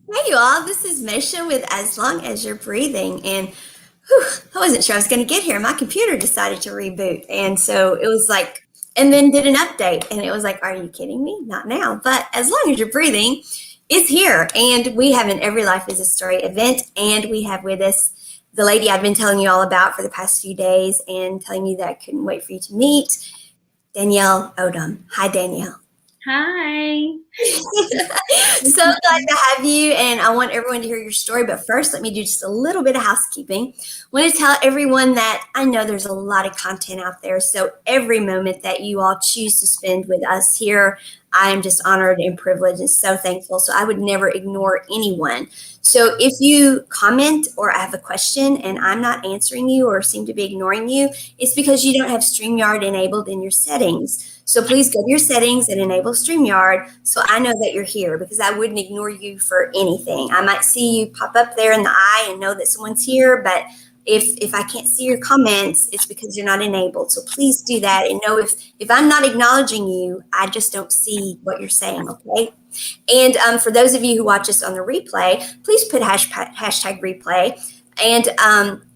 Hey, you all. This is Misha with As Long as You're Breathing. And whew, I wasn't sure I was going to get here. My computer decided to reboot. And so it was like, and then did an update. And it was like, are you kidding me? Not now. But As Long as You're Breathing is here. And we have an Every Life is a Story event. And we have with us the lady I've been telling you all about for the past few days and telling you that I couldn't wait for you to meet, Danielle Odom. Hi, Danielle. Hi. So glad to have you, and I want everyone to hear your story. But first, let me do just a little bit of housekeeping. I want to tell everyone that I know there's a lot of content out there. So every moment that you all choose to spend with us here, I am just honored and privileged and so thankful. So I would never ignore anyone. So if you comment or have a question and I'm not answering you or seem to be ignoring you, it's because you don't have StreamYard enabled in your settings. So please go to your settings and enable StreamYard so I know that you're here, because I wouldn't ignore you for anything. I might see you pop up there in the eye and know that someone's here, but if I can't see your comments, it's because you're not enabled. So please do that and know if I'm not acknowledging you, I just don't see what you're saying, okay? And for those of you who watch us on the replay, please put hashtag replay. And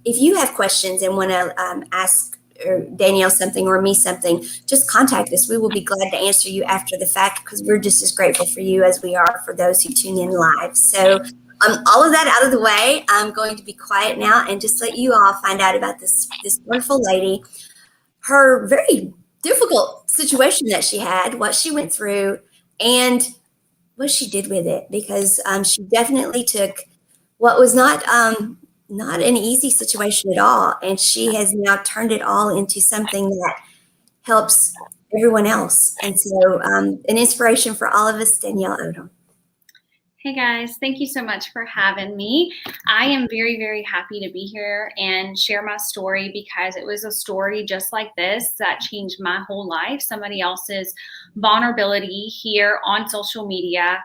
if you have questions and want to ask or Danielle something or me something, just contact us. We will be glad to answer you after the fact, because we're just as grateful for you as we are for those who tune in live. So all of that out of the way, I'm going to be quiet now and just let you all find out about this wonderful lady, her very difficult situation that she had, what she went through, and what she did with it, because she definitely took what was not an easy situation at all, and she has now turned it all into something that helps everyone else. And so, an inspiration for all of us, Danielle Odom. Hey guys, thank you so much for having me. I am very, very happy to be here and share my story, because it was a story just like this that changed my whole life. Somebody else's vulnerability here on social media.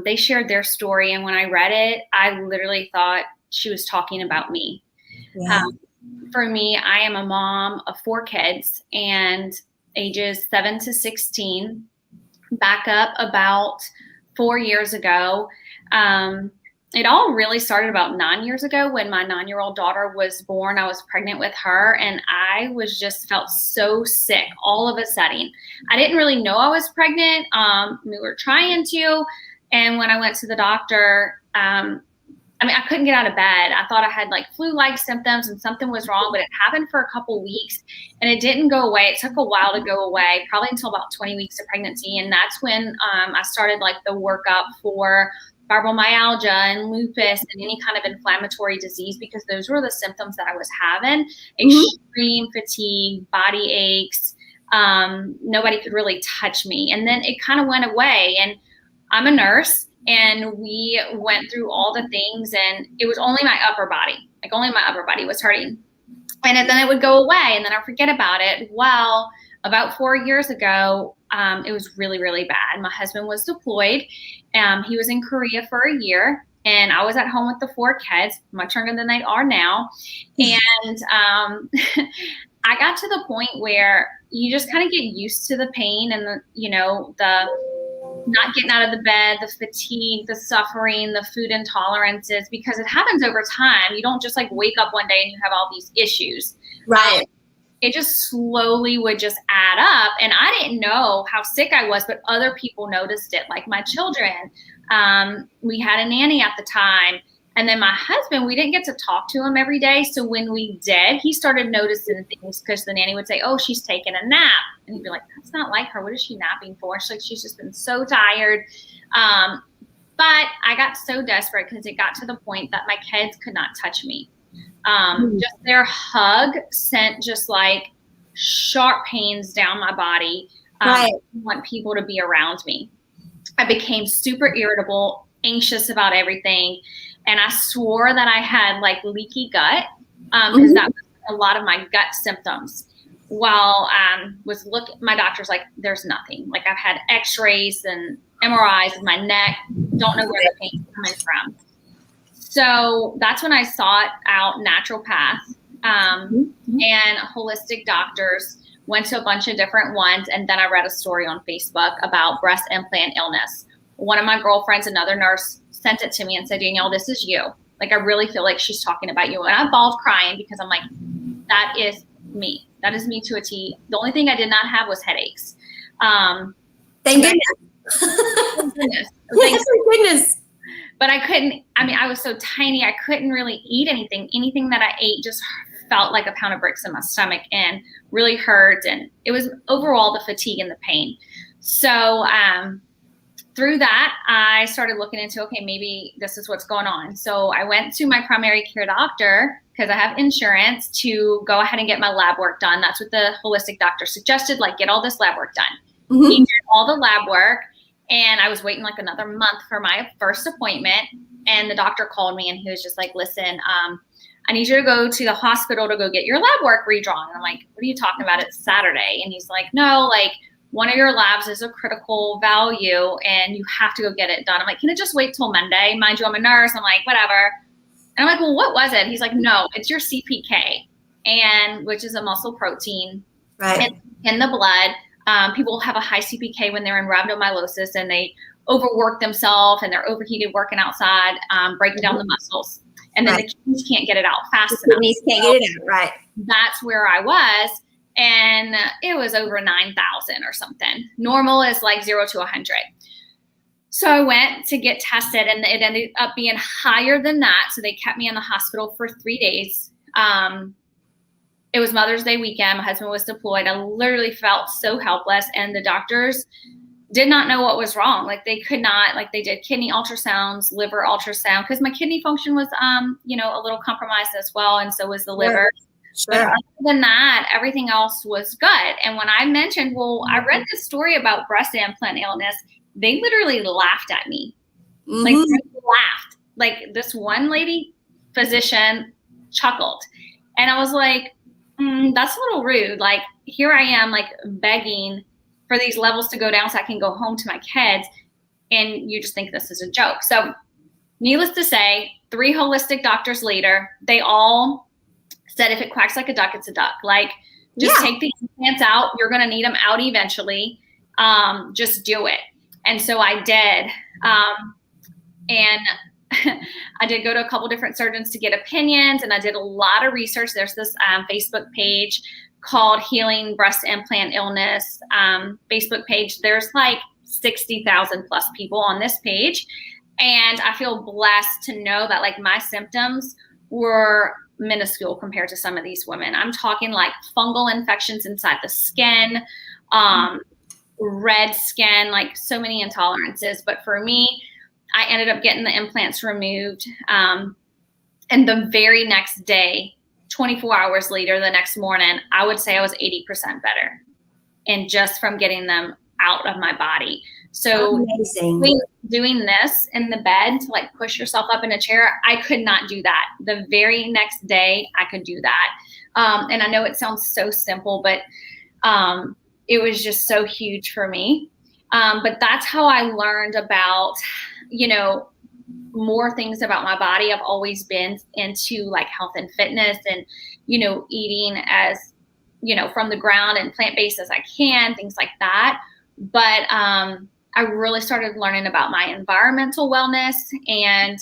They shared their story, and when I read it, I literally thought she was talking about me. Yeah. Um, for me, I am a mom of 4 kids, and ages 7 to 16. Back up about 4 years ago. Um, it all really started about 9 years ago when my 9-year-old daughter was born. I was pregnant with her, and I was just felt so sick all of a sudden. I didn't really know I was pregnant. We were trying to, and when I went to the doctor, I couldn't get out of bed. I thought I had like flu-like symptoms and something was wrong, but it happened for a couple weeks and it didn't go away. It took a while to go away, probably until about 20 weeks of pregnancy. And that's when I started like the workup for fibromyalgia and lupus and any kind of inflammatory disease, because those were the symptoms that I was having. Extreme fatigue, body aches. Nobody could really touch me. And then it kind of went away. And I'm a nurse, and we went through all the things, and it was only my upper body. Like only my upper body was hurting. And then it would go away, and then I'd forget about it. Well, about 4 years ago, it was really, really bad. My husband was deployed. He was in Korea for a year, and I was at home with the 4 kids, much younger than they are now. And I got to the point where you just kind of get used to the pain and the not getting out of the bed, the fatigue, the suffering, the food intolerances, because it happens over time. You don't just like wake up one day and you have all these issues. Right. It just slowly would just add up. And I didn't know how sick I was, but other people noticed it, like my children. We had a nanny at the time. And then my husband, we didn't get to talk to him every day. So when we did, he started noticing things, because the nanny would say, oh, she's taking a nap. And he'd be like, that's not like her. What is she napping for? She's like, she's just been so tired. But I got so desperate because it got to the point that my kids could not touch me. Just their hug sent just like sharp pains down my body. Right. I want people to be around me. I became super irritable, anxious about everything. And I swore that I had like leaky gut, because that was a lot of my gut symptoms. While my doctor's like, there's nothing. Like I've had x-rays and MRIs of my neck, don't know where the pain's coming from. So that's when I sought out naturopath and holistic doctors, went to a bunch of different ones. And then I read a story on Facebook about breast implant illness. One of my girlfriends, another nurse, sent it to me and said, Danielle, this is you. Like, I really feel like she's talking about you. And I bawled crying because I'm like, that is me. That is me to a T. The only thing I did not have was headaches. Thank goodness. Thank goodness. Thank goodness. But I couldn't, I mean, I was so tiny, I couldn't really eat anything. Anything that I ate just felt like a pound of bricks in my stomach and really hurt. And it was overall the fatigue and the pain. So through that, I started looking into, okay, maybe this is what's going on. So I went to my primary care doctor because I have insurance to go ahead and get my lab work done. That's what the holistic doctor suggested, like get all this lab work done. Mm-hmm. He did all the lab work. And I was waiting like another month for my first appointment. And the doctor called me and he was just like, listen, I need you to go to the hospital to go get your lab work redrawn. And I'm like, what are you talking about? It's Saturday. And he's like, no, like one of your labs is a critical value and you have to go get it done. I'm like, can it just wait till Monday? Mind you, I'm a nurse. I'm like, whatever. And I'm like, well, what was it? He's like, no, it's your CPK, and which is a muscle protein in the blood. People have a high CPK when they're in rhabdomyolysis and they overwork themselves and they're overheated working outside, breaking down the muscles. And then the kidneys can't get it out fast enough. Kidneys can't get it out, right. That's where I was. And it was over 9,000 or something. Normal is like 0 to 100. So I went to get tested and it ended up being higher than that. So they kept me in the hospital for 3 days. It was Mother's Day weekend. My husband was deployed. I literally felt so helpless. And the doctors did not know what was wrong. Like they could not, like they did kidney ultrasounds, liver ultrasound, because my kidney function was, a little compromised as well. And so was the liver. Sure. But other than that, everything else was good. And when I mentioned, well, I read this story about breast implant illness, they literally laughed at me. Mm-hmm. Like they laughed. Like this one lady physician chuckled. And I was like, that's a little rude. Like here I am, like begging for these levels to go down so I can go home to my kids. And you just think this is a joke. So needless to say, 3 holistic doctors later, they all said, if it quacks like a duck, it's a duck. Like just take the implants out. You're going to need them out eventually. Just do it. And so I did. And I did go to a couple different surgeons to get opinions, and I did a lot of research. There's this Facebook page called Healing Breast Implant Illness Facebook page. There's like 60,000 plus people on this page. And I feel blessed to know that like my symptoms were minuscule compared to some of these women. I'm talking like fungal infections inside the skin, red skin, like so many intolerances. But for me, I ended up getting the implants removed. And the very next day, 24 hours later, the next morning, I would say I was 80% better. And just from getting them out of my body. So doing this in the bed to like push yourself up in a chair, I could not do that. The very next day, I could do that. And I know it sounds so simple, but it was just so huge for me. But that's how I learned about, more things about my body. I've always been into like health and fitness and, eating as, from the ground and plant-based as I can, things like that. But I really started learning about my environmental wellness and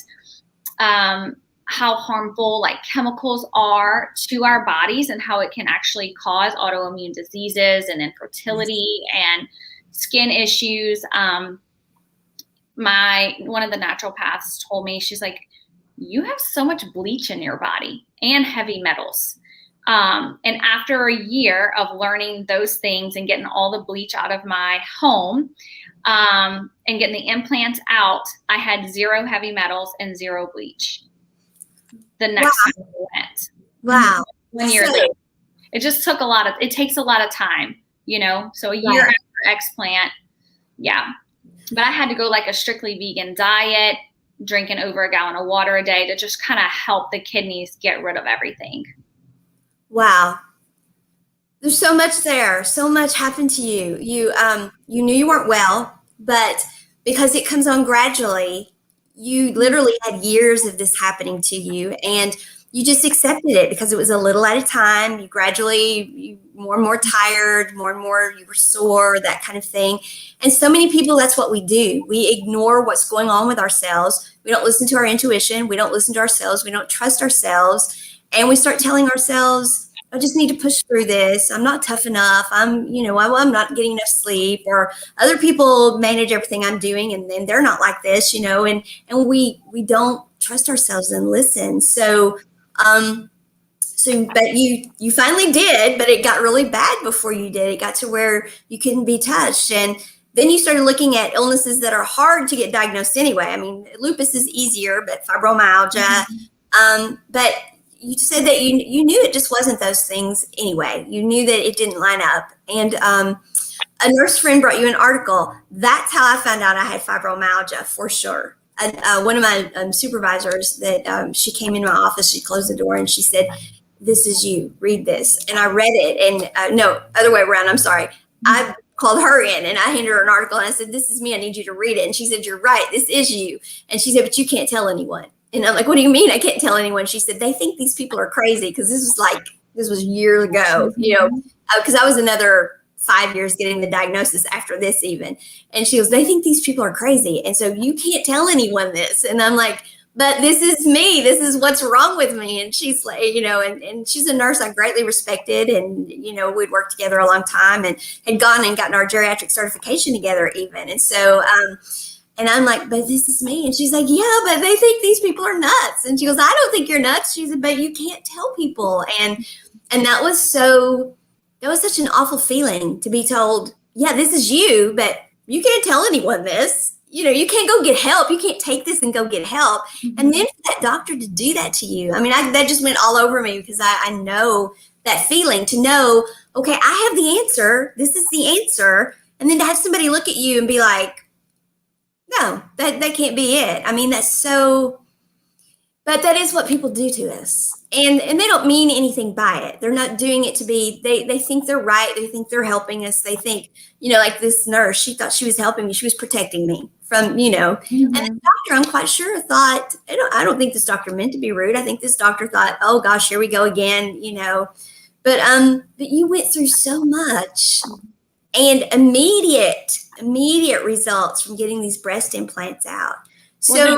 how harmful like chemicals are to our bodies and how it can actually cause autoimmune diseases and infertility and skin issues. One of the naturopaths told me, she's like, you have so much bleach in your body and heavy metals. And after a year of learning those things and getting all the bleach out of my home, and getting the implants out, I had 0 heavy metals and 0 bleach. The next time I went. Wow. 1 year later. It just took it takes a lot of time, so a year after explant. Yeah. But I had to go like a strictly vegan diet, drinking over a gallon of water a day to just kind of help the kidneys get rid of everything. Wow. There's so much there. So much happened to you. You knew you weren't well, but because it comes on gradually, you literally had years of this happening to you. And you just accepted it because it was a little at a time. You gradually, more and more tired, more and more you were sore, that kind of thing. And so many people, that's what we do. We ignore what's going on with ourselves. We don't listen to our intuition. We don't listen to ourselves. We don't trust ourselves. And we start telling ourselves, I just need to push through this. I'm not tough enough. I'm not getting enough sleep, or other people manage everything I'm doing and then they're not like this, and we don't trust ourselves and listen. But you finally did, but it got really bad before you did. It got to where you couldn't be touched. And then you started looking at illnesses that are hard to get diagnosed anyway. I mean, lupus is easier, but fibromyalgia, but you said that you knew it just wasn't those things anyway. You knew that it didn't line up. And a nurse friend brought you an article. That's how I found out I had fibromyalgia for sure. One of my supervisors, that she came in my office, she closed the door and she said, "This is you, read this." And I read it, and no, other way around, I'm sorry. I called her in and I handed her an article and I said, "This is me, I need you to read it." And she said, "You're right, this is you." And she said, "But you can't tell anyone." And I'm like, "What do you mean I can't tell anyone?" She said, "They think these people are crazy," because this was years ago, because I was another 5 years getting the diagnosis after this even. And she goes, "They think these people are crazy. And so you can't tell anyone this." And I'm like, "But this is me. This is what's wrong with me." And she's like, and she's a nurse I greatly respected. And, we'd worked together a long time and had gone and gotten our geriatric certification together even. And so, and I'm like, "But this is me." And she's like, "Yeah, but they think these people are nuts." And she goes, "I don't think you're nuts." She said, "But you can't tell people." And that was such an awful feeling to be told, "Yeah, this is you, but you can't tell anyone this. You can't go get help. You can't take this and go get help." And then for that doctor to do that to you, I mean, that just went all over me, because I know that feeling to know, okay, I have the answer. This is the answer. And then to have somebody look at you and be like, "No, that can't be it." I mean, that's so, but that is what people do to us. And they don't mean anything by it. They're not doing it to be, they think they're right. They think they're helping us. They think, like this nurse, she thought she was helping me. She was protecting me from, and the doctor, I'm quite sure, thought, I don't think this doctor meant to be rude. I think this doctor thought, "Oh gosh, here we go again," but you went through so much, and immediate results from getting these breast implants out. So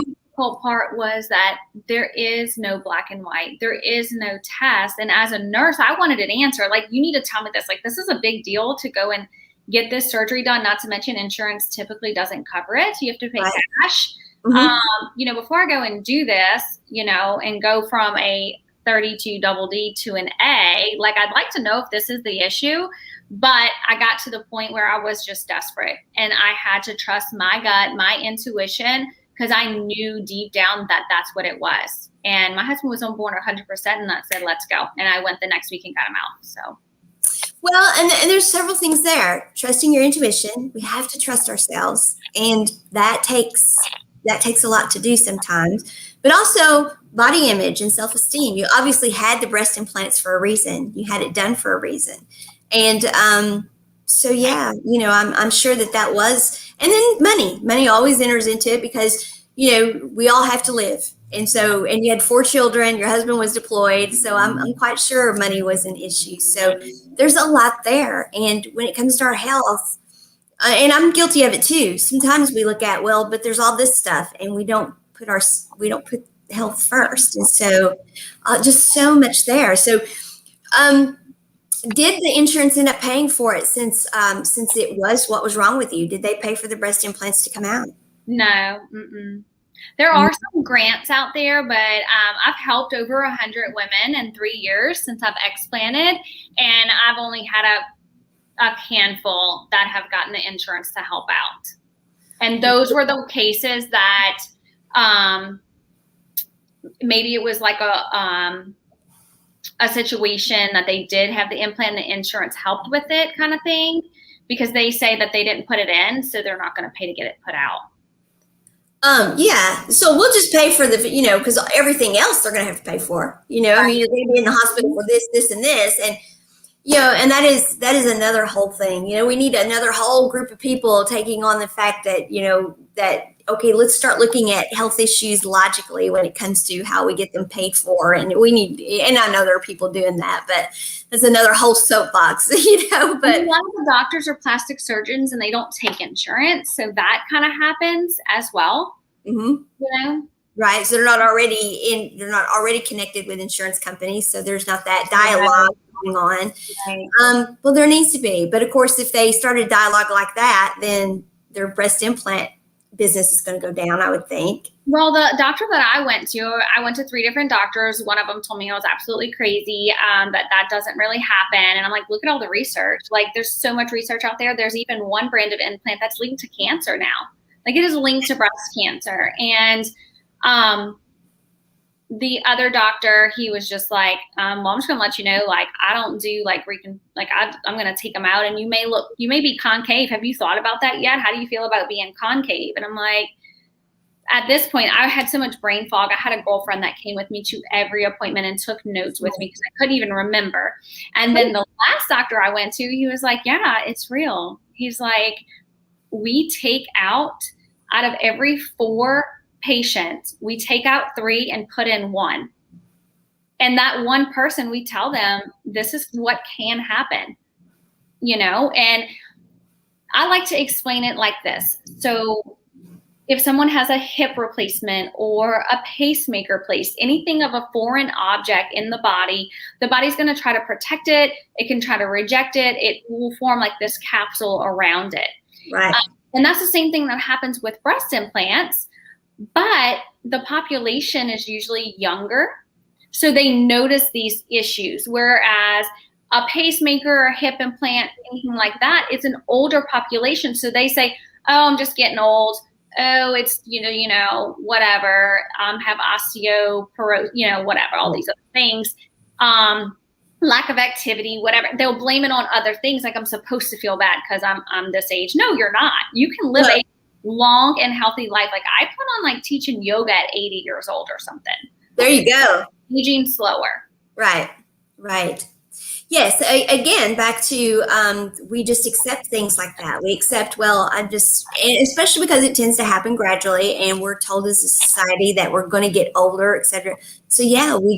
part was that there is no black and white. There is no test. And as a nurse, I wanted an answer. Like, you need to tell me this. Like, this is a big deal to go and get this surgery done. Not to mention, insurance typically doesn't cover it. You have to pay cash. Before I go and do this, and go from a 32 double D to an A, like, I'd like to know if this is the issue. But I got to the point where I was just desperate, and I had to trust my gut, my intuition, because I knew deep down that that's what it was. And my husband was on board 100%, and I said, "Let's go." And I went the next week and got him out. So, well, and there's several things there. Trusting your intuition. We have to trust ourselves, and that takes a lot to do sometimes. But also body image and self-esteem. You obviously had the breast implants for a reason. You had it done for a reason. And so, yeah, I'm sure that was, and then money always enters into it, because, we all have to live. And so, and you had 4 children, your husband was deployed. So I'm quite sure money was an issue. So there's a lot there. And when it comes to our health, and I'm guilty of it too. Sometimes we look at, well, but there's all this stuff, and we don't put health first. And so just so much there. So, did the insurance end up paying for it since it was what was wrong with you? Did they pay for the breast implants to come out? No. There are some grants out there, but I've helped over 100 women in 3 years since I've explanted, and I've only had a handful that have gotten the insurance to help out. And those were the cases that maybe it was like a situation that they did have the implant and the insurance helped with it, kind of thing, because they say that they didn't put it in, so they're not going to pay to get it put out. Yeah. So we'll just pay for the, because everything else they're going to have to pay for, I mean, you're going to be in the hospital for this, and this. And And that is another whole thing. We need another whole group of people taking on the fact that, that okay, let's start looking at health issues logically when it comes to how we get them paid for. And I know there are people doing that, but that's another whole soapbox, but a lot of the doctors are plastic surgeons and they don't take insurance. So that kind of happens as well. Mm-hmm. Right. So they're not already connected with insurance companies. So there's not that dialogue going on. Right. Well, there needs to be. But of course, if they started dialogue like that, then their breast implant business is going to go down, I would think. Well, the doctor that I went to 3 different doctors. One of them told me I was absolutely crazy, that doesn't really happen. And I'm like, look at all the research. Like, there's so much research out there. There's even one brand of implant that's linked to cancer now. Like, it is linked to breast cancer. And the other doctor, he was just like, well, I'm just gonna let you know, like, I don't do I'm gonna take them out, and you may be concave. Have you thought about that yet? How do you feel about being concave? And I'm like, at this point, I had so much brain fog. I had a girlfriend that came with me to every appointment and took notes with me because I couldn't even remember. And then the last doctor I went to, he was like, yeah, it's real. He's like, we take out of every 4 patients, we take out 3 and put in 1. And that one person, we tell them, this is what can happen, and I like to explain it like this. So if someone has a hip replacement or a pacemaker placed, anything of a foreign object in the body's going to try to protect it. It can try to reject it. It will form like this capsule around it. Right. And that's the same thing that happens with breast implants. But the population is usually younger, so they notice these issues, whereas a pacemaker or a hip implant, anything like that, it's an older population. So they say, oh, I'm just getting old. Oh, it's, whatever, have osteoporosis, whatever, all these other things, lack of activity, whatever. They'll blame it on other things, like I'm supposed to feel bad because I'm this age. No, you're not. You can live a long and healthy life. Like, I plan on like teaching yoga at 80 years old or something. There you go. Aging slower. Right. Yes. Again, back to we just accept things like that. We accept, and especially because it tends to happen gradually, and we're told as a society that we're going to get older, etc. So yeah, we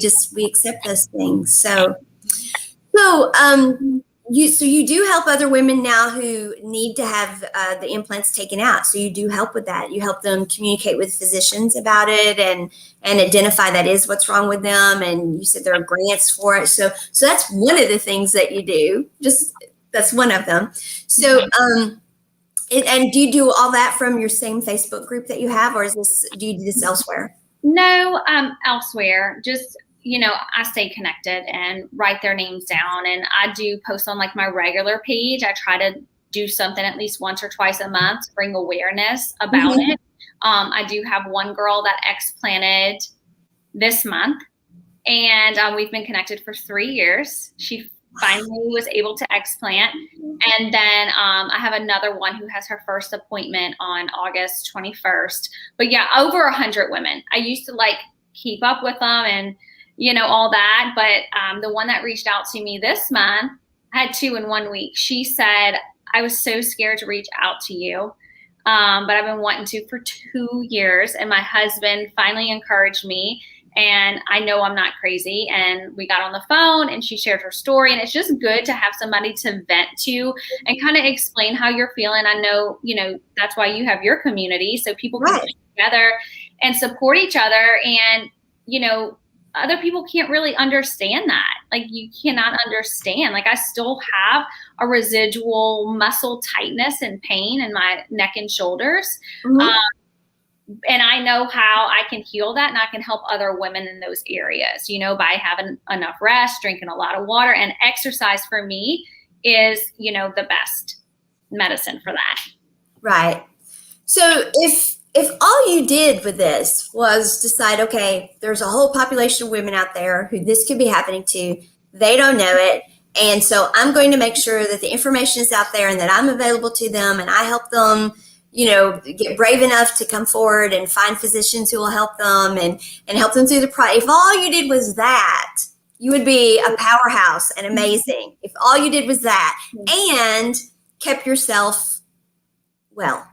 accept those things. So you do help other women now who need to have the implants taken out. So you do help with that. You help them communicate with physicians about it and identify that is what's wrong with them. And you said there are grants for it. So that's one of the things that you do. That's one of them. So and do you do all that from your same Facebook group that you have, or do you do this elsewhere? No, elsewhere. Just I stay connected and write their names down. And I do post on like my regular page. I try to do something at least once or twice a month to bring awareness about it. I do have one girl that explanted this month, and we've been connected for 3 years. She finally was able to explant. And then I have another one who has her first appointment on August 21st. But yeah, over 100 women. I used to like keep up with them and all that. But the one that reached out to me this month, I had 2 in 1 week. She said, I was so scared to reach out to you, but I've been wanting to for 2 years. And my husband finally encouraged me. And I know I'm not crazy. And we got on the phone and she shared her story. And it's just good to have somebody to vent to and kind of explain how you're feeling. I know, that's why you have your community. So people can come together and support each other. And, other people can't really understand that. Like, you cannot understand. Like, I still have a residual muscle tightness and pain in my neck and shoulders. And I know how I can heal that, and I can help other women in those areas, by having enough rest, drinking a lot of water, and exercise for me is, the best medicine for that. Right. So if all you did with this was decide, okay, there's a whole population of women out there who this could be happening to, they don't know it. And so I'm going to make sure that the information is out there and that I'm available to them, and I help them, get brave enough to come forward and find physicians who will help them and help them through the process. If all you did was that, You would be a powerhouse and amazing if all you did was that and kept yourself well,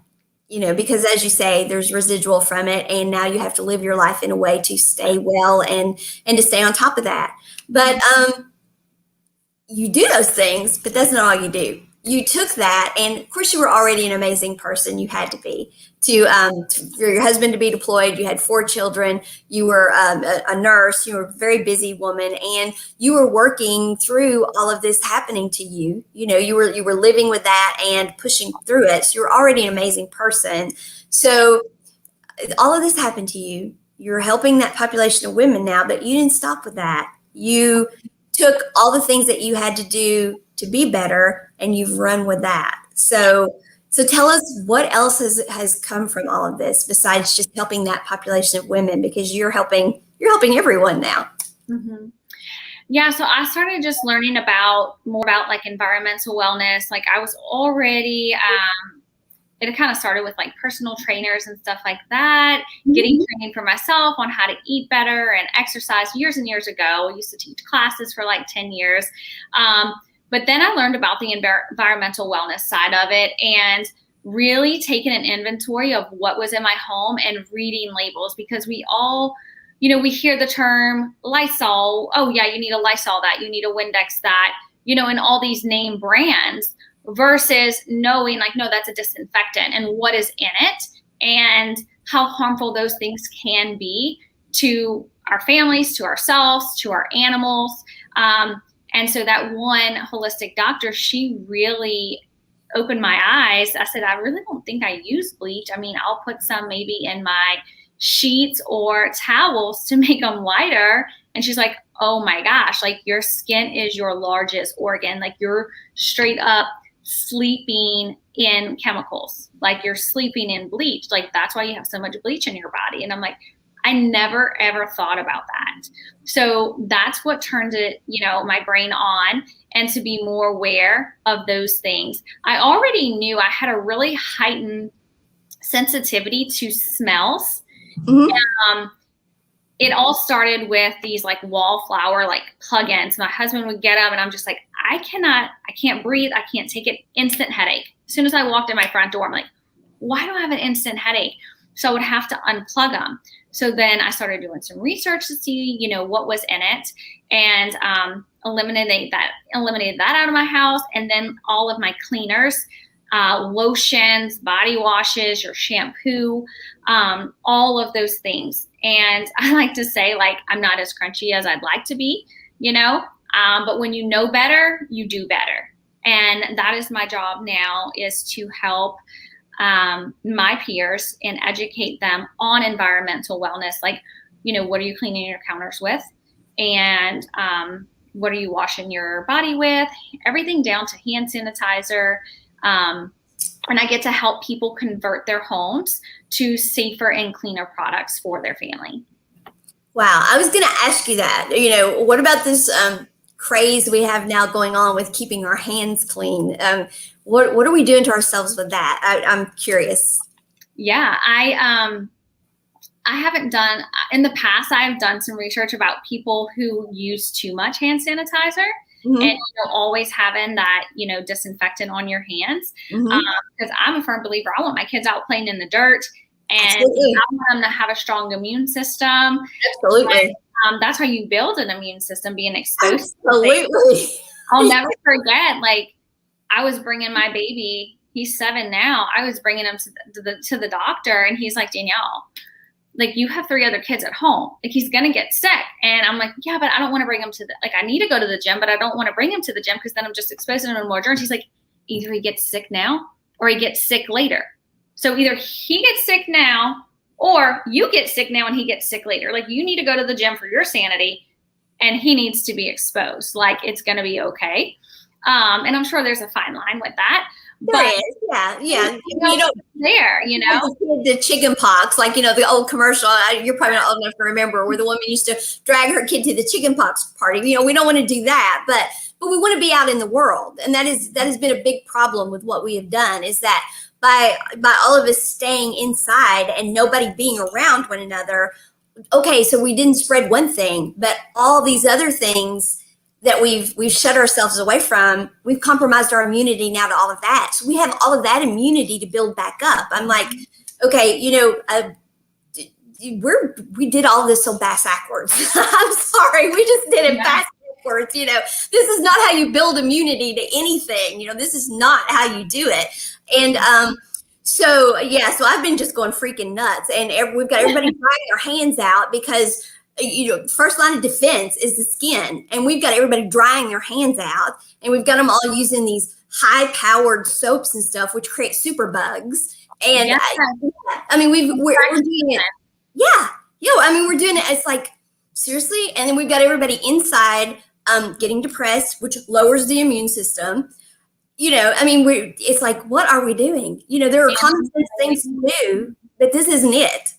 because as you say, there's residual from it. And now you have to live your life in a way to stay well and to stay on top of that. But you do those things, but that's not all you do. You took that, and of course, you were already an amazing person. You had to be for your husband to be deployed. You had 4 children. You were a nurse. You were a very busy woman, and you were working through all of this happening to you. You were living with that and pushing through it. So you were already an amazing person. So all of this happened to you. You're helping that population of women now, but you didn't stop with that. You took all the things that you had to do to be better, and you've run with that. So tell us what else has come from all of this besides just helping that population of women, because you're helping everyone now. Mm-hmm. Yeah, so I started just learning more about like environmental wellness. Like I was already it kind of started with like personal trainers and stuff like that, getting training for myself on how to eat better and exercise years and years ago. I used to teach classes for like 10 years. But then I learned about the environmental wellness side of it and really taking an inventory of what was in my home and reading labels, because we all, we hear the term Lysol. Oh yeah, you need a Lysol that, you need a Windex that, and all these name brands, versus knowing like, no, that's a disinfectant and what is in it and how harmful those things can be to our families, to ourselves, to our animals. And so that one holistic doctor, she really opened my eyes. I said, I really don't think I use bleach. I mean, I'll put some maybe in my sheets or towels to make them lighter. And she's like, oh my gosh, like your skin is your largest organ. Like you're straight up sleeping in chemicals, like you're sleeping in bleach. Like that's why you have so much bleach in your body. And I'm like, I never ever thought about that. So that's what turned it, my brain on, and to be more aware of those things. I already knew I had a really heightened sensitivity to smells. Mm-hmm. It all started with these like wallflower, like plugins. My husband would get them and I'm just like, I can't breathe. I can't take it. Instant headache. As soon as I walked in my front door, I'm like, why do I have an instant headache? So I would have to unplug them. So then I started doing some research to see, what was in it, and eliminated that out of my house. And then all of my cleaners, lotions, body washes, your shampoo, all of those things. And I like to say, like, I'm not as crunchy as I'd like to be, but when you know better, you do better. And that is my job now, is to help my peers and educate them on environmental wellness. Like, what are you cleaning your counters with? And what are you washing your body with? Everything down to hand sanitizer. And I get to help people convert their homes to safer and cleaner products for their family. Wow. I was going to ask you that. What about this craze we have now going on with keeping our hands clean? What are we doing to ourselves with that? I'm curious. Yeah, I haven't done, in the past, I've done some research about people who use too much hand sanitizer. Mm-hmm. And always having that, disinfectant on your hands. Because I'm a firm believer, I want my kids out playing in the dirt, and absolutely. I want them to have a strong immune system. Absolutely. And, that's how you build an immune system, being exposed. Absolutely. I'll never forget, like, I was bringing my baby, he's 7 now. I was bringing him to the doctor, and he's like, Danielle, like, you have 3 other kids at home. Like, he's going to get sick. And I'm like, yeah, but I don't want to bring him I need to go to the gym, but I don't want to bring him to the gym because then I'm just exposing him to more germs. He's like, either he gets sick now or he gets sick later. So either he gets sick now or you get sick now and he gets sick later. Like, you need to go to the gym for your sanity, and he needs to be exposed. Like, it's going to be okay. And I'm sure there's a fine line with that. There is, yeah. The chicken pox, like, the old commercial, you're probably not old enough to remember, where the woman used to drag her kid to the chicken pox party. We don't want to do that, but we want to be out in the world. And that has been a big problem with what we have done, is that by all of us staying inside and nobody being around one another, okay, so we didn't spread one thing, but all these other things that we've shut ourselves away from, we've compromised our immunity now to all of that. So we have all of that immunity to build back up. I'm like, okay, we did all this so backwards. I'm sorry, we just did it backwards. This is not how you build immunity to anything. This is not how you do it. And so I've been just going freaking nuts, and we've got everybody drying their hands out because first line of defense is the skin, and we've got everybody drying their hands out, and we've got them all using these high-powered soaps and stuff, which create super bugs. And I mean, we're doing it. Yeah. We're doing it. It's like, seriously. And then we've got everybody inside getting depressed, which lowers the immune system. It's like, what are we doing? There are common sense things to do, but this isn't it.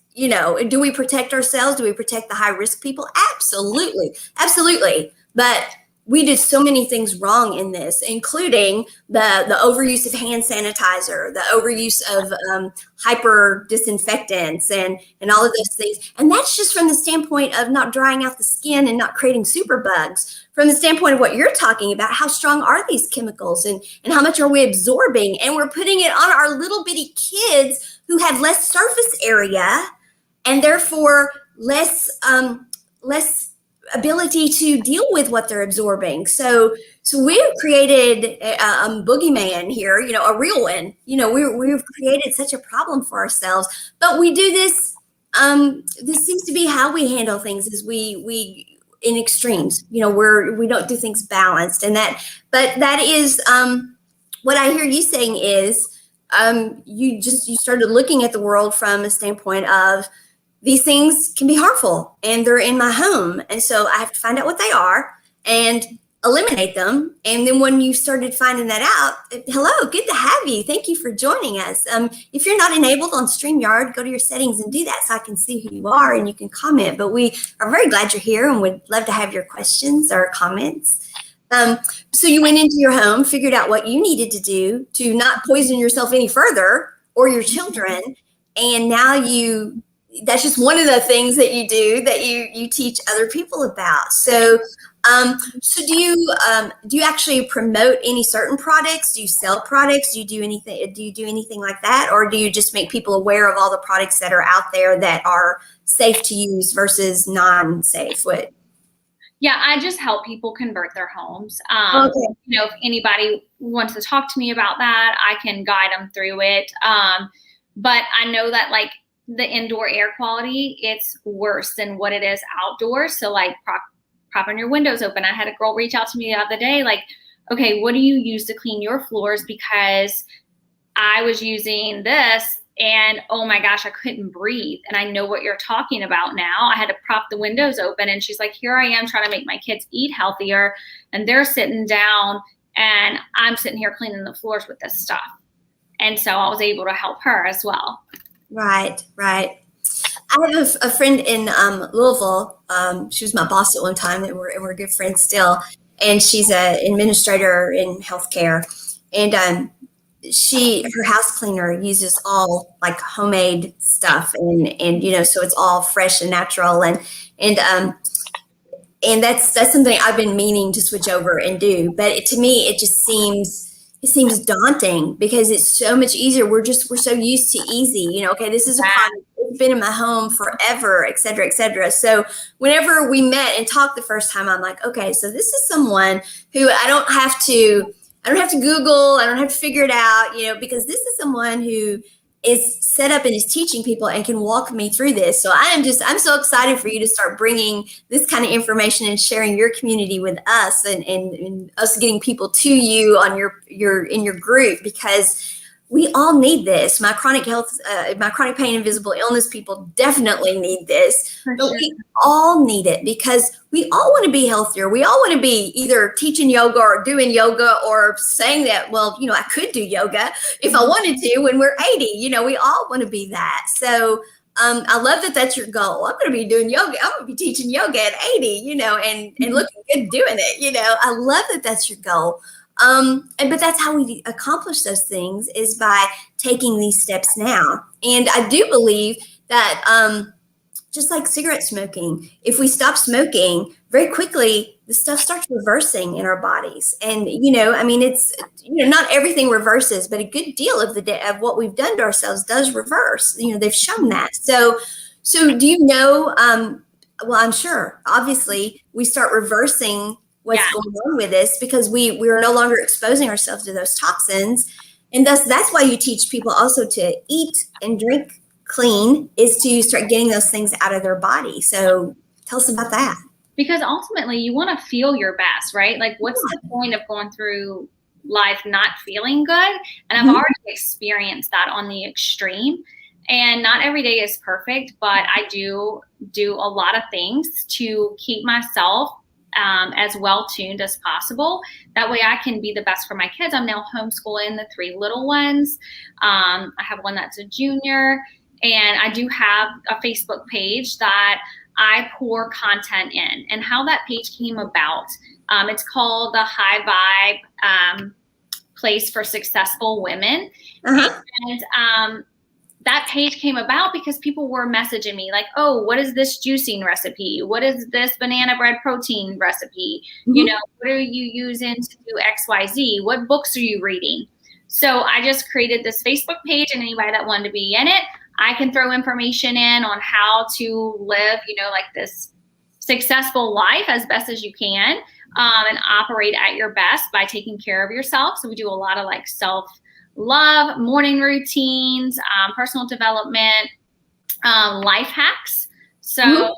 Do we protect ourselves? Do we protect the high risk people? Absolutely. Absolutely. But we did so many things wrong in this, including the overuse of hand sanitizer, the overuse of hyper disinfectants, and all of those things. And that's just from the standpoint of not drying out the skin and not creating super bugs. From the standpoint of what you're talking about, how strong are these chemicals, and how much are we absorbing? And we're putting it on our little bitty kids who have less surface area and therefore less ability to deal with what they're absorbing. So we've created a boogeyman here, a real one. We've created such a problem for ourselves. But we do this. This seems to be how we handle things. Is we in extremes. We don't do things balanced, but that is what I hear you saying is you started looking at the world from a standpoint of, these things can be harmful and they're in my home. And so I have to find out what they are and eliminate them. And then when you started finding that out, hello, good to have you. Thank you for joining us. If you're not enabled on StreamYard, go to your settings and do that so I can see who you are and you can comment. But we are very glad you're here and would love to have your questions or comments. So you went into your home, figured out what you needed to do to not poison yourself any further or your children. And now that's just one of the things that you do that you teach other people about. So do you actually promote any certain products? Do you sell products? Do you do anything like that? Or do you just make people aware of all the products that are out there that are safe to use versus non-safe? Yeah, I just help people convert their homes. Okay. If anybody wants to talk to me about that, I can guide them through it. But I know that the indoor air quality, it's worse than what it is outdoors. So propping your windows open. I had a girl reach out to me the other day, okay, what do you use to clean your floors? Because I was using this and oh my gosh, I couldn't breathe. And I know what you're talking about now. I had to prop the windows open, and she's like, here I am trying to make my kids eat healthier, and they're sitting down and I'm sitting here cleaning the floors with this stuff. And so I was able to help her as well. Right. I have a friend in Louisville. She was my boss at one time, and we're good friends still. And she's an administrator in healthcare. And her house cleaner uses all homemade stuff, and so it's all fresh and natural, and that's something I've been meaning to switch over and do. But to me, it seems daunting because it's so much easier. We're so used to easy, okay, this is a product that's been in my home forever, et cetera, et cetera. So whenever we met and talked the first time, I'm like, okay, so this is someone who I don't have to Google, I don't have to figure it out, because this is someone who is set up and is teaching people and can walk me through this. So I'm so excited for you to start bringing this kind of information and sharing your community with us, and us getting people to you on in your group, because we all need this. My chronic pain, invisible illness people definitely need this, but we all need it because we all want to be healthier. We all want to be either teaching yoga or doing yoga or saying that, well, I could do yoga if I wanted to when we're 80. We all want to be that. So I love that that's your goal. I'm going to be doing yoga. I'm going to be teaching yoga at 80, and looking good doing it. I love that that's your goal. But that's how we accomplish those things, is by taking these steps now. And I do believe that just like cigarette smoking. If we stop smoking, very quickly, the stuff starts reversing in our bodies. And, I mean, it's, not everything reverses, but a good deal of of what we've done to ourselves does reverse. They've shown that. So do you know, well, I'm sure, obviously, we start reversing what's going on with this because we are no longer exposing ourselves to those toxins. And that's why you teach people also to eat and drink clean, is to start getting those things out of their body. So tell us about that. Because ultimately you want to feel your best, right? Like, what's the point of going through life not feeling good? And I've already experienced that on the extreme. And not every day is perfect, but I do a lot of things to keep myself as well tuned as possible. That way I can be the best for my kids. I'm now homeschooling the 3 little ones. I have one that's a junior, and I do have a Facebook page that I pour content in. And how that page came about, it's called the High Vibe Place for Successful Women. And that page came about because people were messaging me like, oh, what is this juicing recipe? What is this banana bread protein recipe? What are you using to do XYZ? What books are you reading? So I just created this Facebook page, and anybody that wanted to be in it, I can throw information in on how to live, like this successful life as best as you can, and operate at your best by taking care of yourself. So we do a lot of like self-love, morning routines, personal development, life hacks. So,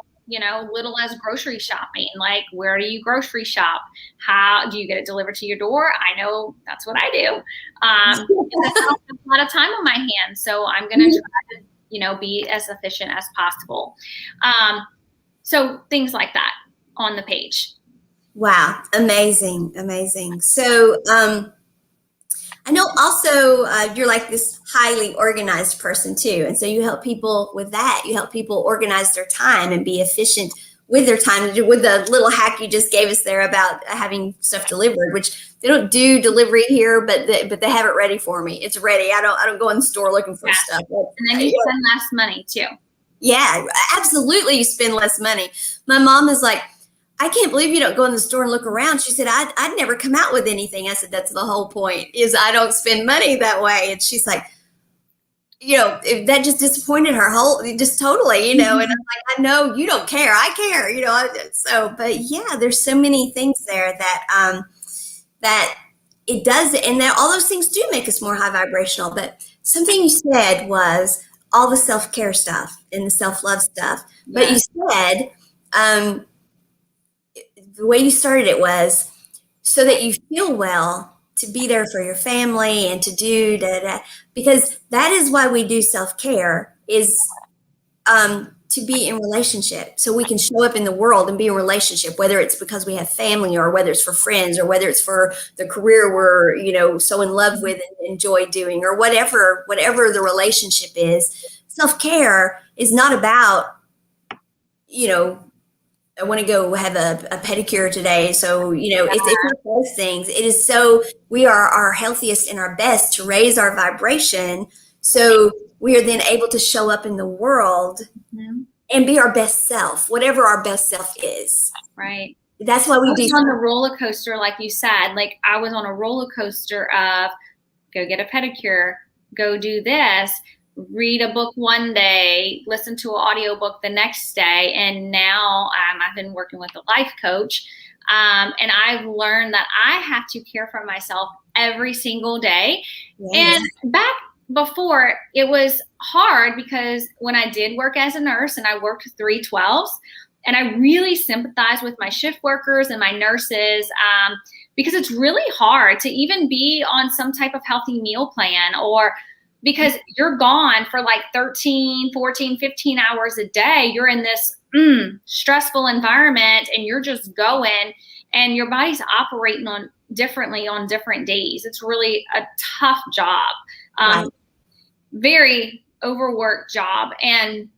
little as grocery shopping, like, where do you grocery shop? How do you get it delivered to your door? I know that's what I do. I have a lot of time on my hands, so I'm going to try to, be as efficient as possible. So things like that on the page. Wow. Amazing. So, I know also you're like this highly organized person too. And so you help people with that. You help people organize their time and be efficient with their time, with the little hack you just gave us there about having stuff delivered, which they don't do delivery here, but they have it ready for me. It's ready. I don't go in the store looking for stuff. And then you spend less money too. Yeah, absolutely. You spend less money. My mom is like, I can't believe you don't go in the store and look around. She said, I'd never come out with anything. I said, that's the whole point, is I don't spend money that way. And she's like, that just disappointed her just totally, and I'm like, I know you don't care. I care, so, but yeah, there's so many things there that it does. And that all those things do make us more high vibrational. But something you said was all the self-care stuff and the self-love stuff. But you said, the way you started it was so that you feel well, to be there for your family and to do because that is why we do self-care, is to be in relationship, so we can show up in the world and be in relationship, whether it's because we have family or whether it's for friends or whether it's for the career we're so in love with and enjoy doing, or whatever the relationship is. Self-care is not about I want to go have a pedicure today. So, it's not those things. It is so we are our healthiest and our best to raise our vibration. So we are then able to show up in the world and be our best self, whatever our best self is. Right. That's why we do. On the roller coaster, like you said, like I was on a roller coaster of go get a pedicure, go do this, read a book one day, listen to an audiobook the next day. And now I've been working with a life coach. And I've learned that I have to care for myself every single day. Yes. And back before, it was hard because when I did work as a nurse and I worked 312s, and I really sympathize with my shift workers and my nurses, because it's really hard to even be on some type of healthy meal plan, or because you're gone for like 13, 14, 15 hours a day. You're in this stressful environment and you're just going, and your body's operating differently on different days. It's really a tough job, right. Very overworked job. And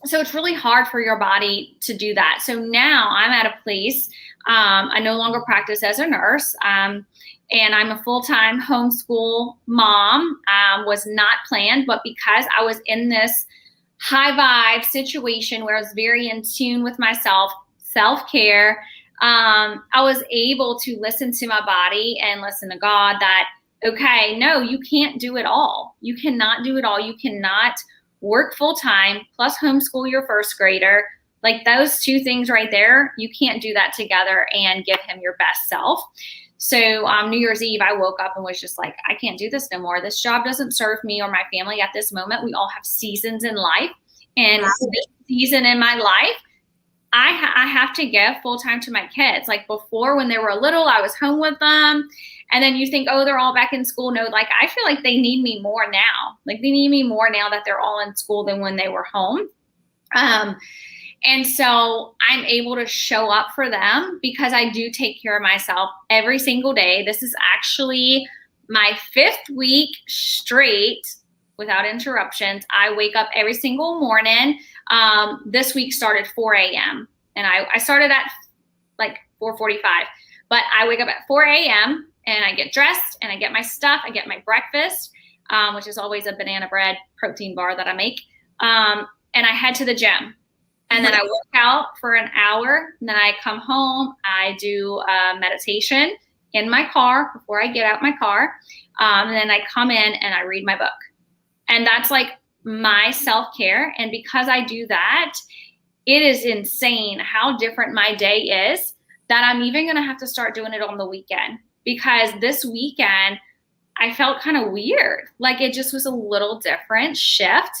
so it's really hard for your body to do that. So now I'm at a place, I no longer practice as a nurse, and I'm a full-time homeschool mom. Was not planned, but because I was in this high vibe situation where I was very in tune with myself, self-care. I was able to listen to my body and listen to God that, okay, no, you can't do it all. You cannot do it all. You cannot work full time plus homeschool your first grader. Like those two things right there, you can't do that together and give him your best self. So New Year's Eve, I woke up and was just like, I can't do this no more. This job doesn't serve me or my family at this moment. We all have seasons in life. And this season in my life, I have to give full time to my kids. Like before, when they were little, I was home with them. And then you think, oh, they're all back in school. No, like I feel like they need me more now. Like they need me more now that they're all in school than when they were home. And so I'm able to show up for them because I do take care of myself every single day. This is actually my 5th week straight without interruptions. I wake up every single morning. This week started 4 a.m. and I started at like 4:45, but I wake up at 4 a.m. and I get dressed and I get my stuff. I get my breakfast, which is always a banana bread protein bar that I make. And I head to the gym. And then I work out for an hour. And then I come home. I do meditation in my car before I get out my car. And then I come in and I read my book. And that's like my self-care. And because I do that, it is insane how different my day is that I'm even going to have to start doing it on the weekend. Because this weekend, I felt kind of weird. Like it just was a little different shift.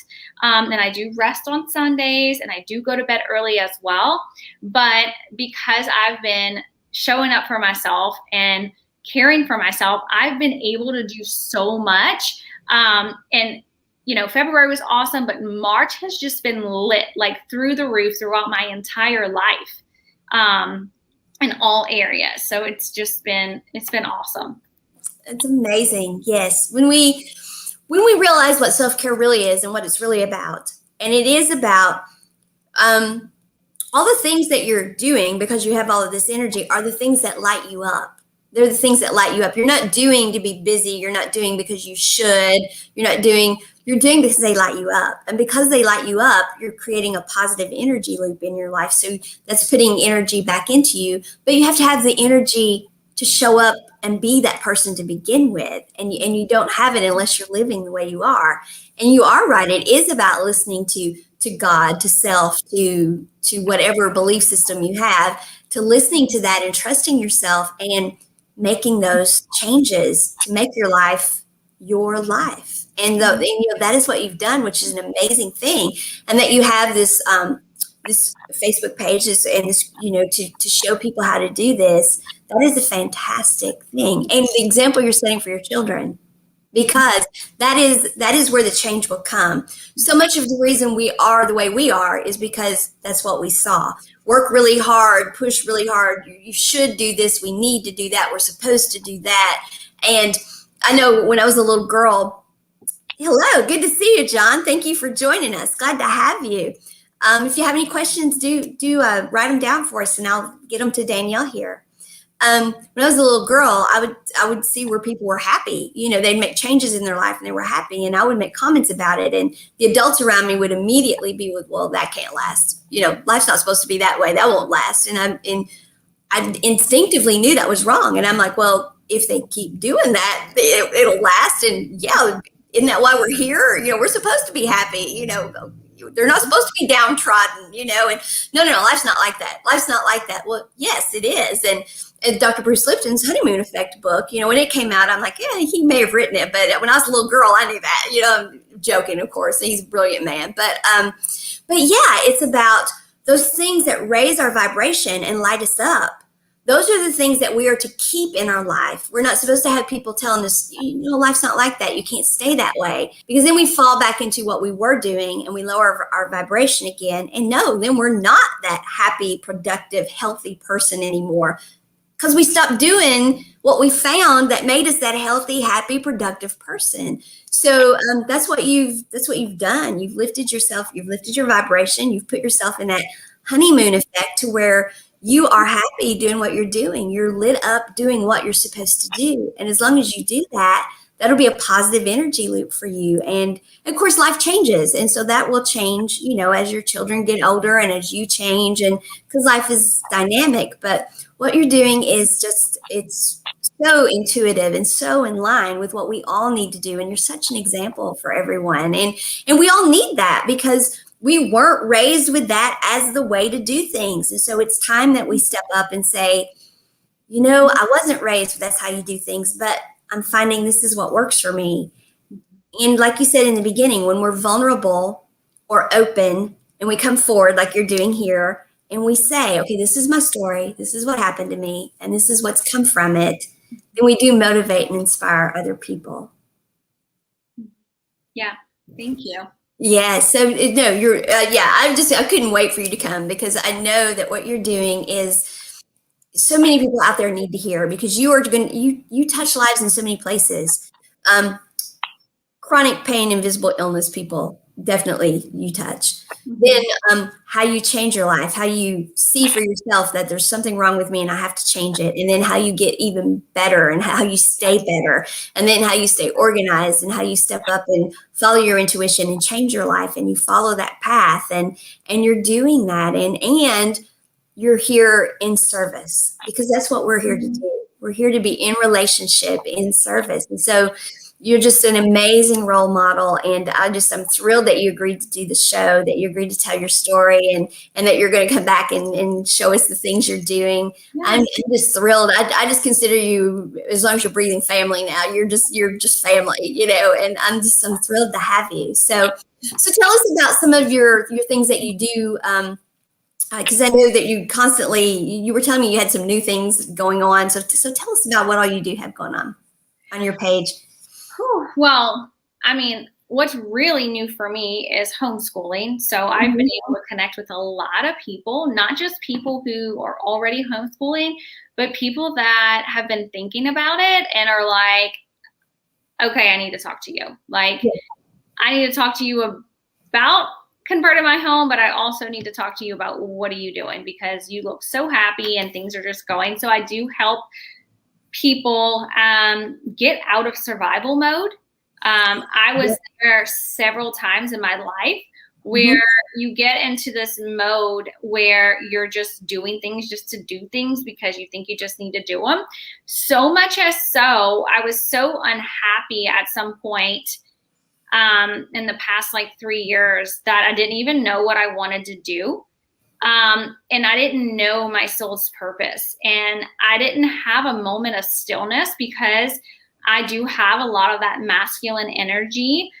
And I do rest on Sundays and I do go to bed early as well. But because I've been showing up for myself and caring for myself, I've been able to do so much. And you know, February was awesome, but March has just been lit like through the roof throughout my entire life, in all areas. So it's been awesome. It's amazing. Yes. When we realize what self-care really is and what it's really about, and it is about all the things that you're doing because you have all of this energy are the things that light you up. They're the things that light you up. You're not doing to be busy. You're not doing because you should. You're doing because they light you up. And because they light you up, you're creating a positive energy loop in your life. So that's putting energy back into you. But you have to have the energy to show up and be that person to begin with. And you don't have it unless you're living the way you are. And you are right. It is about listening to God, to self, to whatever belief system you have, to listening to that and trusting yourself and making those changes to make your life your life. And that is what you've done, which is an amazing thing. And that you have this this Facebook page and this, to show people how to do this. That is a fantastic thing. And the example you're setting for your children, because that is where the change will come. So much of the reason we are the way we are is because that's what we saw. Work really hard, push really hard. You should do this. We need to do that. We're supposed to do that. And I know when I was a little girl, hello, good to see you, John. Thank you for joining us. Glad to have you. If you have any questions, do write them down for us and I'll get them to Danielle here. When I was a little girl, I would see where people were happy. They'd make changes in their life and they were happy, and I would make comments about it. And the adults around me would immediately be with, "Well, that can't last. Life's not supposed to be that way. That won't last." And I instinctively knew that was wrong. And I'm like, well, if they keep doing that, it'll last. And yeah, isn't that why we're here? We're supposed to be happy. They're not supposed to be downtrodden. And no, life's not like that. Life's not like that. Well, yes, it is. And Dr. Bruce Lipton's Honeymoon Effect book, when it came out, I'm like, yeah, he may have written it, but when I was a little girl, I knew that. I'm joking, of course. He's a brilliant man, but yeah, it's about those things that raise our vibration and light us up. Those are the things that we are to keep in our life. We're not supposed to have people telling us, life's not like that. You can't stay that way, because then we fall back into what we were doing and we lower our vibration again. And no, then we're not that happy, productive, healthy person anymore, because we stopped doing what we found that made us that healthy, happy, productive person. So that's what you've done. You've lifted yourself. You've lifted your vibration. You've put yourself in that honeymoon effect to where you are happy doing what you're doing. You're lit up doing what you're supposed to do. And as long as you do that, that'll be a positive energy loop for you. And of course, life changes. And so that will change, as your children get older and as you change, and because life is dynamic. But what you're doing is just, it's so intuitive and so in line with what we all need to do. And you're such an example for everyone. And we all need that because we weren't raised with that as the way to do things. And so it's time that we step up and say, I wasn't raised with that's how you do things, but I'm finding this is what works for me. And like you said in the beginning, when we're vulnerable or open and we come forward like you're doing here and we say, okay, this is my story, this is what happened to me, and this is what's come from it, then we do motivate and inspire other people. Yeah, thank you. Yeah, so no, you're I couldn't wait for you to come because I know that what you're doing is so many people out there need to hear, because you touch lives in so many places. Chronic pain, invisible illness people, definitely you touch. Then how you change your life, how you see for yourself that there's something wrong with me and I have to change it. And then how you get even better and how you stay better. And then how you stay organized and how you step up and follow your intuition and change your life and you follow that path. And you're doing that. And you're here in service, because that's what we're here to do. We're here to be in relationship, in service. And so you're just an amazing role model. And I'm thrilled that you agreed to do the show, that you agreed to tell your story, and that you're going to come back and show us the things you're doing. Yeah. I'm just thrilled. I just consider you, as long as you're breathing, family now. You're just family, and I'm thrilled to have you. So tell us about some of your things that you do. Because I know that you were telling me you had some new things going on. So tell us about what all you do have going on your page. Well, I mean, what's really new for me is homeschooling. So I've been able to connect with a lot of people, not just people who are already homeschooling, but people that have been thinking about it and are like, okay, I need to talk to you. Like, I need to talk to you about converting my home, but I also need to talk to you about what are you doing, because you look so happy and things are just going. So I do help people get out of survival mode. I was there several times in my life where you get into this mode where you're just doing things just to do things because you think you just need to do them. So much as so, I was so unhappy at some point in the past 3 years that I didn't even know what I wanted to do. And I didn't know my soul's purpose. And I didn't have a moment of stillness because I do have a lot of that masculine energy,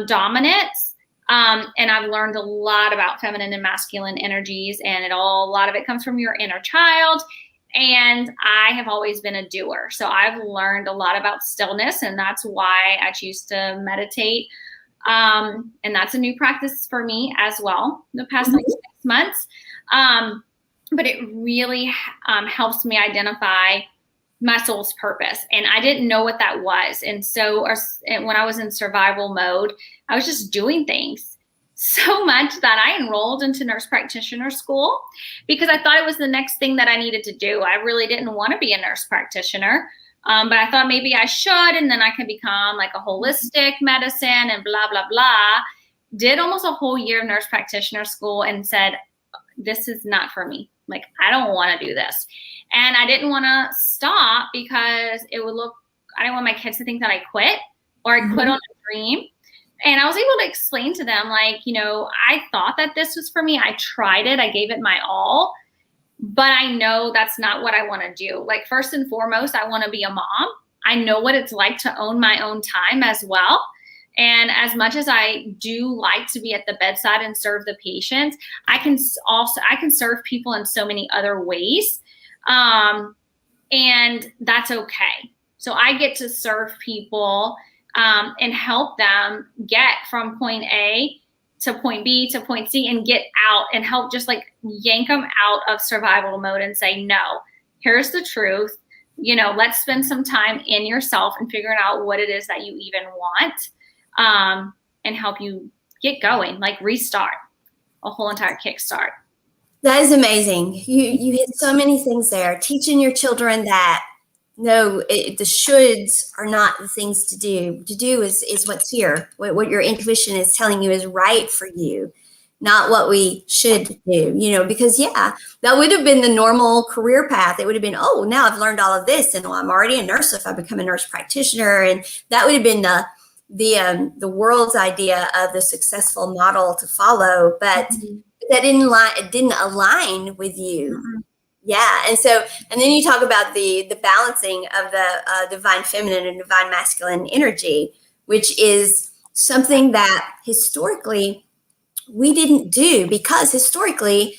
dominance. And I've learned a lot about feminine and masculine energies, and a lot of it comes from your inner child. And I have always been a doer. So I've learned a lot about stillness, and that's why I choose to meditate. And that's a new practice for me as well, the past 6 months. But it really helps me identify my soul's purpose. And I didn't know what that was. And so when I was in survival mode, I was just doing things so much that I enrolled into nurse practitioner school because I thought it was the next thing that I needed to do. I really didn't want to be a nurse practitioner. But I thought maybe I should, and then I can become like a holistic medicine and blah, blah, blah. Did almost a whole year of nurse practitioner school and said, this is not for me. Like, I don't want to do this. And I didn't want to stop because I didn't want my kids to think that I quit or I quit on a dream. And I was able to explain to them, I thought that this was for me. I tried it. I gave it my all. But I know that's not what I want to do. First and foremost, I want to be a mom. I know what it's like to own my own time as well. And as much as I do like to be at the bedside and serve the patients, I can serve people in so many other ways. And that's okay. So I get to serve people and help them get from point A to point B to point C and get out and help just yank them out of survival mode and say, no, here's the truth. Let's spend some time in yourself and figuring out what it is that you even want, and help you get going, restart a whole entire kickstart. That is amazing. You hit so many things there. Teaching your children that No, the shoulds are not the things to do. To do is what's here. What your intuition is telling you is right for you, not what we should do. Because that would have been the normal career path. It would have been, oh, now I've learned all of this, and I'm already a nurse if I become a nurse practitioner, and that would have been the world's idea of the successful model to follow. But that didn't align with you. Mm-hmm. Yeah. And then you talk about the balancing of the divine feminine and divine masculine energy, which is something that historically we didn't do, because historically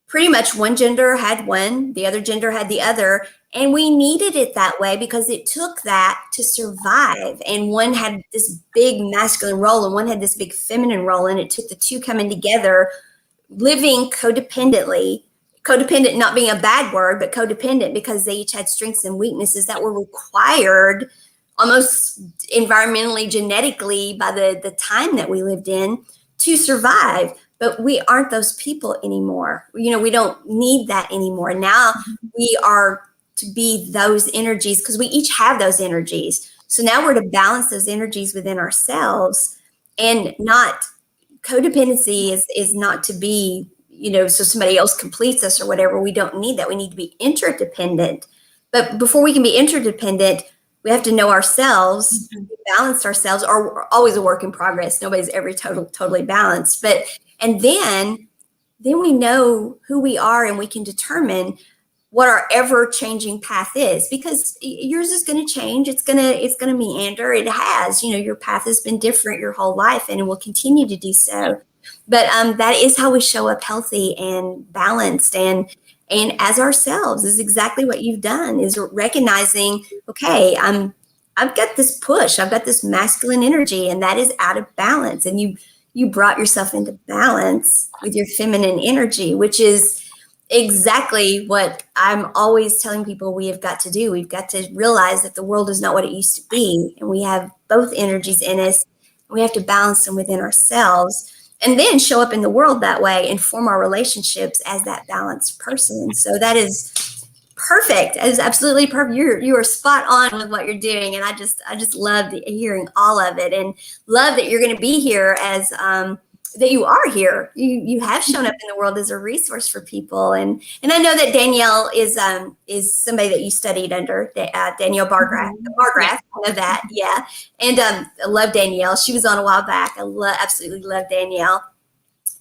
pretty much one gender had one, the other gender had the other, and we needed it that way because it took that to survive. And one had this big masculine role and one had this big feminine role, and it took the two coming together, living codependently. Codependent not being a bad word, but codependent because they each had strengths and weaknesses that were required almost environmentally, genetically, by the time that we lived in to survive. But we aren't those people anymore. We don't need that anymore. Now we are to be those energies because we each have those energies. So now we're to balance those energies within ourselves, and not codependency is not to be, so somebody else completes us or whatever. We don't need that. We need to be interdependent. But before we can be interdependent, we have to know ourselves, balance ourselves, or we're always a work in progress. Nobody's ever totally balanced. And then we know who we are, and we can determine what our ever-changing path is, because yours is going to change. It's going to meander. It has. Your path has been different your whole life, and it will continue to do so. But that is how we show up healthy and balanced and as ourselves. Is exactly what you've done, is recognizing, okay, I've got this push, I've got this masculine energy, and that is out of balance. And you brought yourself into balance with your feminine energy, which is exactly what I'm always telling people we have got to do. We've got to realize that the world is not what it used to be, and we have both energies in us. And we have to balance them within ourselves, and then show up in the world that way and form our relationships as that balanced person. So that is perfect. That is absolutely perfect. You are spot on with what you're doing, and I just love hearing all of it, and love that you're going to be here as that you are here. You have shown up in the world as a resource for people, and I know that Danielle is somebody that you studied under, Danielle Bargraff. I know that, yeah. And I love Danielle. She was on a while back. I absolutely love Danielle,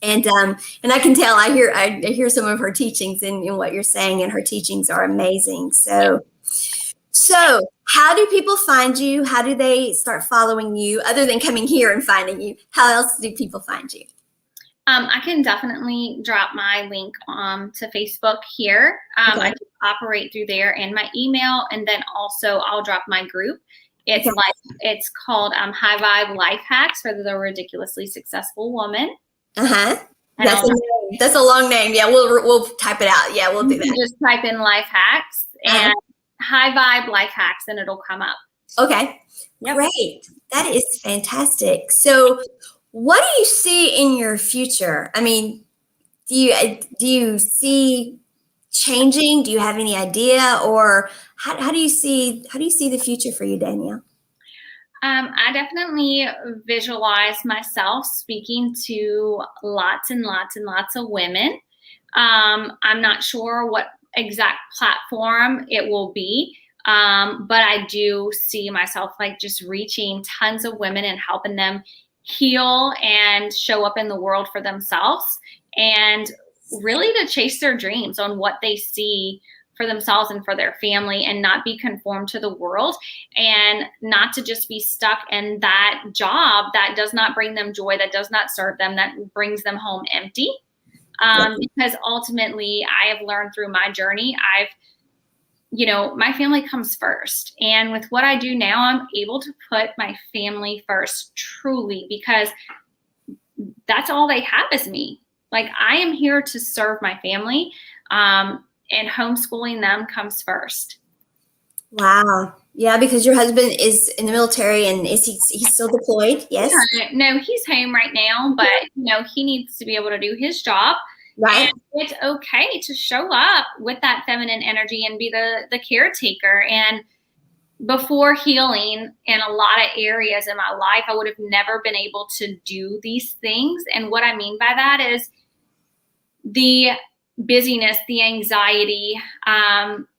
and I can tell. I hear some of her teachings in what you're saying, and her teachings are amazing. So how do people find you? How do they start following you, other than coming here and finding you? How else do people find you? I can definitely drop my link to Facebook here. Okay. I operate through there, and my email, and then also I'll drop my group. It's it's called High Vibe Life Hacks for the Ridiculously Successful Woman. That's a long name. Yeah, we'll type it out. Yeah, we'll do that. Just type in Life Hacks and High Vibe Life Hacks, and it'll come up. Okay, yep. Great. That is fantastic. So what do you see in your future? I mean, do you see changing? Do you have any idea, or how do you see the future for you, Danielle? I definitely visualize myself speaking to lots and lots and lots of women. I'm not sure what exact platform it will be, but I do see myself like just reaching tons of women and helping them heal and show up in the world for themselves, and really to chase their dreams on what they see for themselves and for their family, and not be conformed to the world, and not to just be stuck in that job that does not bring them joy, that does not serve them, that brings them home empty. Because ultimately I have learned through my journey, my family comes first. And with what I do now, I'm able to put my family first, truly, because that's all they have is me. Like, I am here to serve my family, and homeschooling them comes first. Wow. Yeah, because your husband is in the military, and he's still deployed? Yes. No, he's home right now, but he needs to be able to do his job. Right. It's okay to show up with that feminine energy and be the caretaker. And before healing in a lot of areas in my life, I would have never been able to do these things. And what I mean by that is the busyness, the anxiety,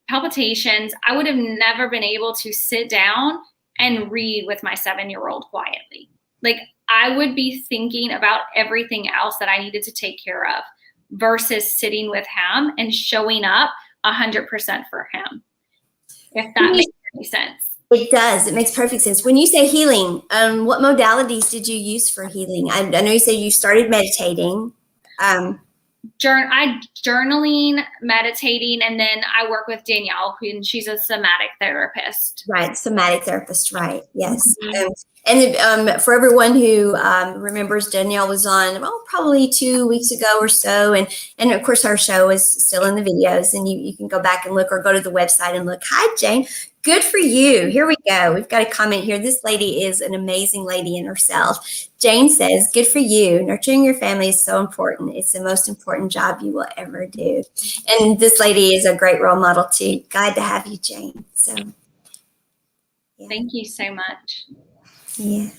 palpitations. I would have never been able to sit down and read with my 7-year-old quietly. Like, I would be thinking about everything else that I needed to take care of versus sitting with him and showing up 100% for him. If that makes any sense. It does. It makes perfect sense. When you say healing, what modalities did you use for healing? I know you said you started meditating. Journaling, meditating, and then I work with Danielle, and she's a somatic therapist. Right, somatic therapist, right, yes. Mm-hmm. And for everyone who remembers, Danielle was on, probably 2 weeks ago or so, and of course our show is still in the videos, and you can go back and look, or go to the website and look. Hi, Jane. Good for you. Here we go. We've got a comment here. This lady is an amazing lady in herself. Jane says, good for you. Nurturing your family is so important. It's the most important job you will ever do. And this lady is a great role model too. Glad to have you, Jane. So, yeah. Thank you so much. Yeah.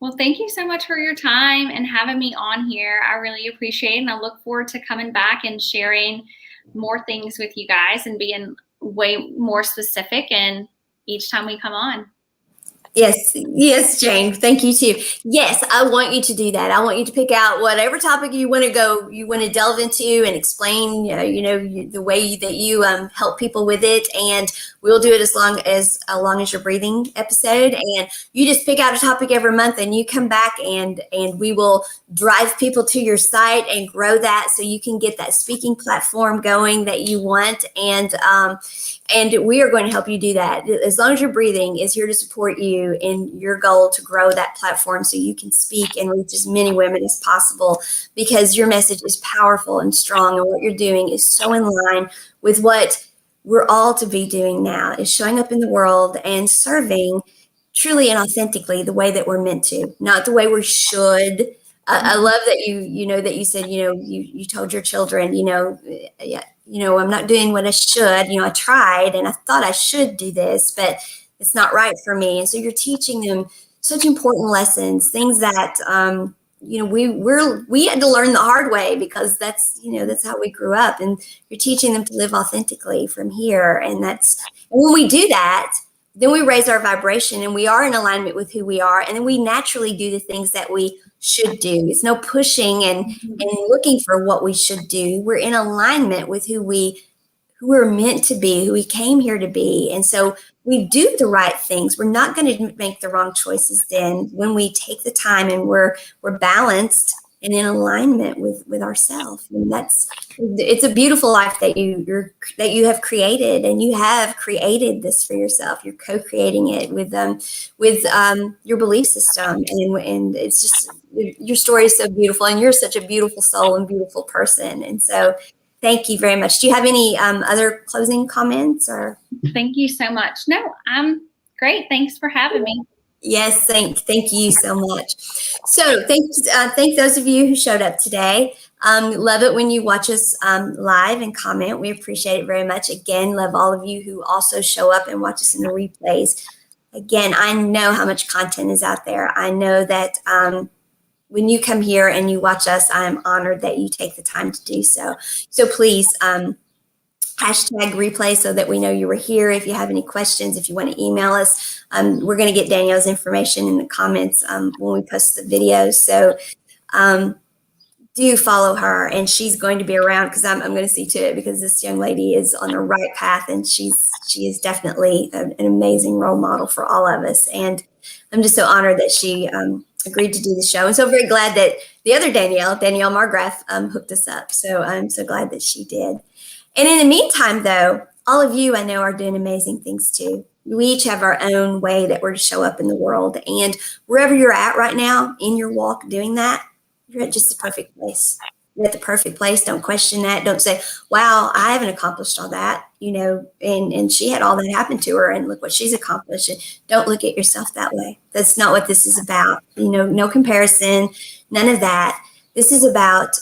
Well, thank you so much for your time and having me on here. I really appreciate it. And I look forward to coming back and sharing more things with you guys and being way more specific and each time we come on. Yes, Jane. Thank you too. Yes, I want you to do that. I want you to pick out whatever topic you want to delve into and explain, the way that you help people with it. And we'll do it as long as your breathing episode. And you just pick out a topic every month and you come back and we will drive people to your site and grow that so you can get that speaking platform going that you want. And we are going to help you do that. As long as your breathing is here to support you in your goal to grow that platform so you can speak and reach as many women as possible, because your message is powerful and strong, and what you're doing is so in line with what we're all to be doing now, is showing up in the world and serving truly and authentically the way that we're meant to, not the way we should. I love that you said, you told your children, I'm not doing what I should. I tried and I thought I should do this, but it's not right for me. And so you're teaching them such important lessons, things that, we had to learn the hard way, because that's how we grew up, and you're teaching them to live authentically from here. And when we do that, then we raise our vibration and we are in alignment with who we are. And then we naturally do the things that we should do. It's no pushing and looking for what we should do. We're in alignment with who we're meant to be, who we came here to be. And so we do the right things. We're not going to make the wrong choices then when we take the time and we're balanced and in alignment with ourselves. And it's a beautiful life that you have created, and you have created this for yourself. You're co-creating it with your belief system, and it's just, your story is so beautiful, and you're such a beautiful soul and beautiful person. And so thank you very much. Do you have any other closing comments? Or thank you so much. No, I'm great. Thanks for having me. Yes, thank you so much. So thank those of you who showed up today. Love it when you watch us live and comment. We appreciate it very much. Again, love all of you who also show up and watch us in the replays. Again, I know how much content is out there. I know that when you come here and you watch us, I'm honored that you take the time to do so. So please, hashtag replay so that we know you were here. If you have any questions, if you want to email us, we're going to get Danielle's information in the comments when we post the videos. So do follow her, and she's going to be around, because I'm going to see to it, because this young lady is on the right path, and she is definitely an amazing role model for all of us. And I'm just so honored that she agreed to do the show, and so very glad that the other Danielle Margraf, hooked us up. So I'm so glad that she did. And in the meantime, though, all of you I know are doing amazing things too. We each have our own way that we're to show up in the world. And wherever you're at right now in your walk doing that, you're at just the perfect place. You're at the perfect place. Don't question that. Don't say, wow, I haven't accomplished all that, and she had all that happen to her, and look what she's accomplished. And don't look at yourself that way. That's not what this is about. No comparison, none of that. This is about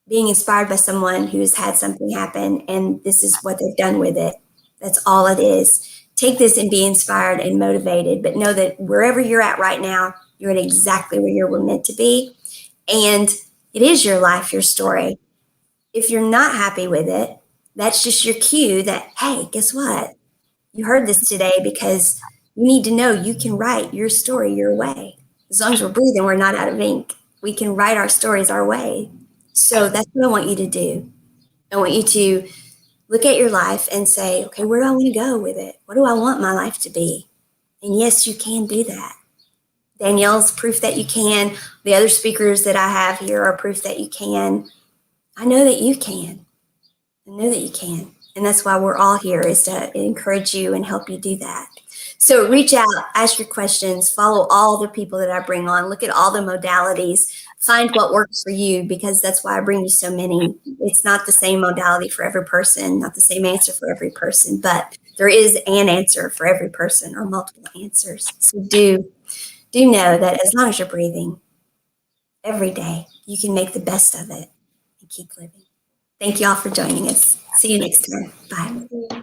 being inspired by someone who's had something happen and this is what they've done with it. That's all it is. Take this and be inspired and motivated, but know that wherever you're at right now, you're at exactly where you're meant to be. And it is your life, your story. If you're not happy with it, that's just your cue that, hey, guess what? You heard this today because you need to know you can write your story your way. As long as we're breathing, we're not out of ink. We can write our stories our way. So that's what I want you to do. I want you to look at your life and say, okay, where do I want to go with it? What do I want my life to be? And yes, you can do that. Danielle's proof that you can. The other speakers that I have here are proof that you can. I know that you can. I know that you can. And that's why we're all here, is to encourage you and help you do that. So reach out, ask your questions, follow all the people that I bring on, look at all the modalities, find what works for you, because that's why I bring you so many. It's not the same modality for every person, not the same answer for every person, but there is an answer for every person, or multiple answers. So do know that as long as you're breathing every day, you can make the best of it and keep living. Thank you all for joining us. See you next time. Bye.